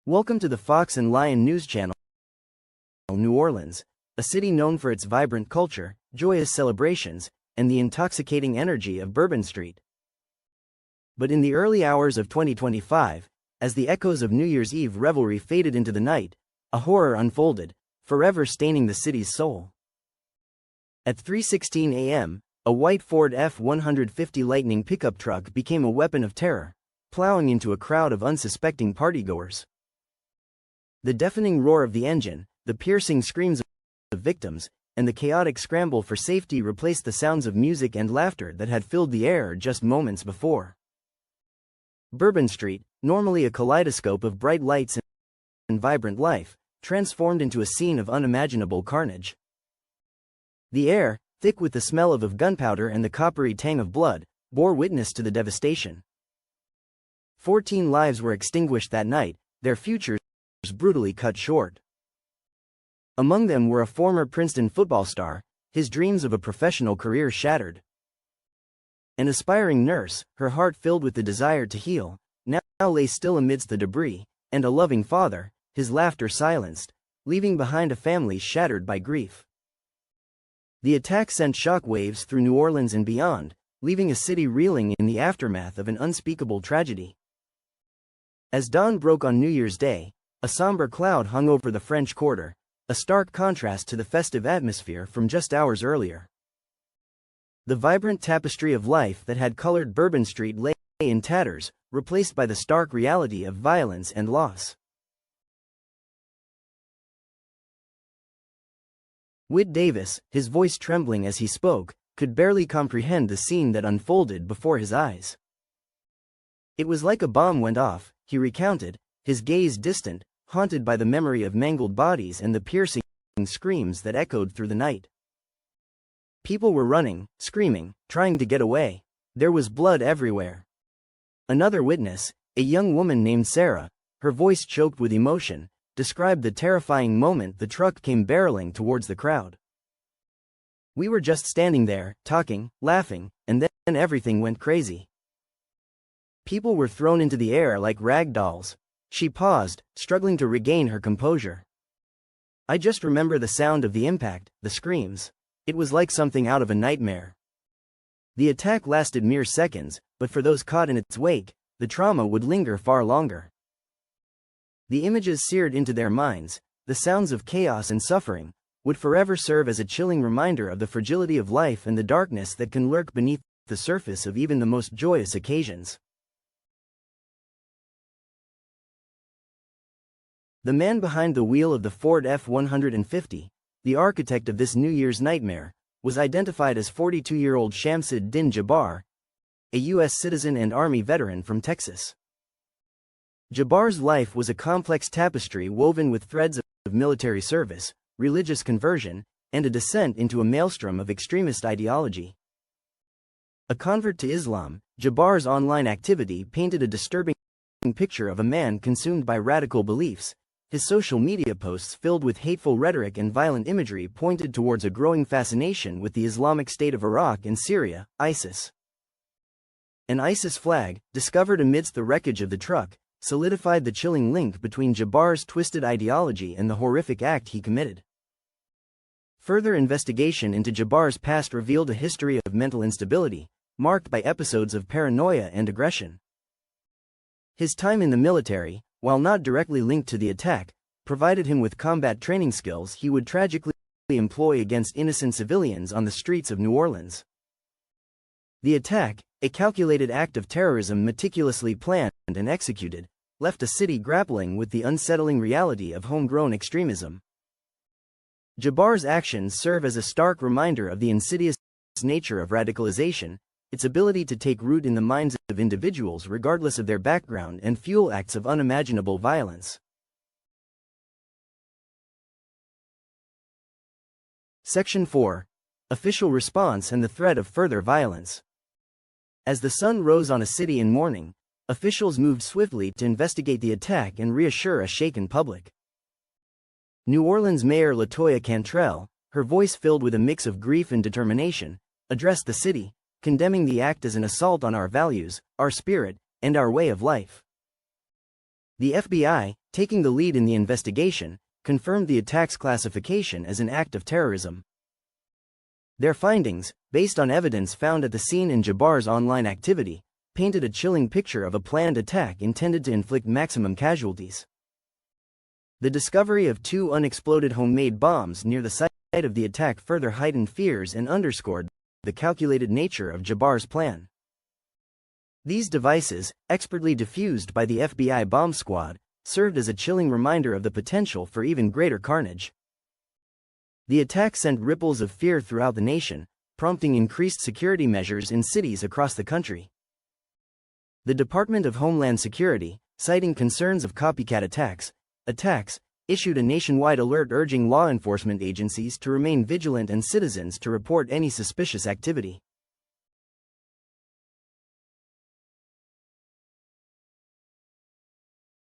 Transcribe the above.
Welcome to the Fox and Lion News Channel. New Orleans, a city known for its vibrant culture, joyous celebrations, and the intoxicating energy of Bourbon Street. But in the early hours of 2025, as the echoes of New Year's Eve revelry faded into the night, a horror unfolded, forever staining the city's soul. At 3:16 a.m., a white Ford F-150 Lightning pickup truck became a weapon of terror, plowing into a crowd of unsuspecting partygoers. The deafening roar of the engine, the piercing screams of victims, and the chaotic scramble for safety replaced the sounds of music and laughter that had filled the air just moments before. Bourbon Street, normally a kaleidoscope of bright lights and vibrant life, transformed into a scene of unimaginable carnage. The air, thick with the smell of gunpowder and the coppery tang of blood, bore witness to the devastation. 14 lives were extinguished that night, their futures brutally cut short. Among them were a former Princeton football star, his dreams of a professional career shattered. An aspiring nurse, her heart filled with the desire to heal, now lay still amidst the debris, and a loving father, his laughter silenced, leaving behind a family shattered by grief. The attack sent shock waves through New Orleans and beyond, leaving a city reeling in the aftermath of an unspeakable tragedy. As dawn broke on New Year's Day, a somber cloud hung over the French Quarter, a stark contrast to the festive atmosphere from just hours earlier. The vibrant tapestry of life that had colored Bourbon Street lay in tatters, replaced by the stark reality of violence and loss. Whit Davis, his voice trembling as he spoke, could barely comprehend the scene that unfolded before his eyes. "It was like a bomb went off," he recounted, his gaze distant, haunted by the memory of mangled bodies and the piercing screams that echoed through the night. People were running, screaming, trying to get away. There was blood everywhere. Another witness, a young woman named Sarah, her voice choked with emotion, described the terrifying moment the truck came barreling towards the crowd. "We were just standing there, talking, laughing, and then everything went crazy. People were thrown into the air like rag dolls." She paused, struggling to regain her composure. "I just remember the sound of the impact, the screams. It was like something out of a nightmare. The attack lasted mere seconds, but for those caught in its wake, the trauma would linger far longer. The images seared into their minds, the sounds of chaos and suffering, would forever serve as a chilling reminder of the fragility of life and the darkness that can lurk beneath the surface of even the most joyous occasions." The man behind the wheel of the Ford F-150, the architect of this New Year's nightmare, was identified as 42-year-old Shamsid Din Jabbar, a U.S. citizen and Army veteran from Texas. Jabbar's life was a complex tapestry woven with threads of military service, religious conversion, and a descent into a maelstrom of extremist ideology. A convert to Islam, Jabbar's online activity painted a disturbing picture of a man consumed by radical beliefs. His social media posts filled with hateful rhetoric and violent imagery pointed towards a growing fascination with the Islamic State of Iraq and Syria, ISIS. An ISIS flag, discovered amidst the wreckage of the truck, solidified the chilling link between Jabbar's twisted ideology and the horrific act he committed. Further investigation into Jabbar's past revealed a history of mental instability, marked by episodes of paranoia and aggression. His time in the military, while not directly linked to the attack, provided him with combat training skills he would tragically employ against innocent civilians on the streets of New Orleans. The attack, a calculated act of terrorism meticulously planned and executed, left a city grappling with the unsettling reality of homegrown extremism. Jabbar's actions serve as a stark reminder of the insidious nature of radicalization, its ability to take root in the minds of individuals regardless of their background and fuel acts of unimaginable violence. Section 4. Official response and the threat of further violence. As the sun rose on a city in mourning, officials moved swiftly to investigate the attack and reassure a shaken public. New Orleans Mayor LaToya Cantrell, her voice filled with a mix of grief and determination, addressed the city, condemning the act as an assault on our values, our spirit, and our way of life. The FBI, taking the lead in the investigation, confirmed the attack's classification as an act of terrorism. Their findings, based on evidence found at the scene in Jabbar's online activity, painted a chilling picture of a planned attack intended to inflict maximum casualties. The discovery of 2 unexploded homemade bombs near the site of the attack further heightened fears and underscored the calculated nature of Jabbar's plan. These devices, expertly defused by the FBI bomb squad, served as a chilling reminder of the potential for even greater carnage. The attack sent ripples of fear throughout the nation, prompting increased security measures in cities across the country. The Department of Homeland Security, citing concerns of copycat attacks, issued a nationwide alert urging law enforcement agencies to remain vigilant and citizens to report any suspicious activity.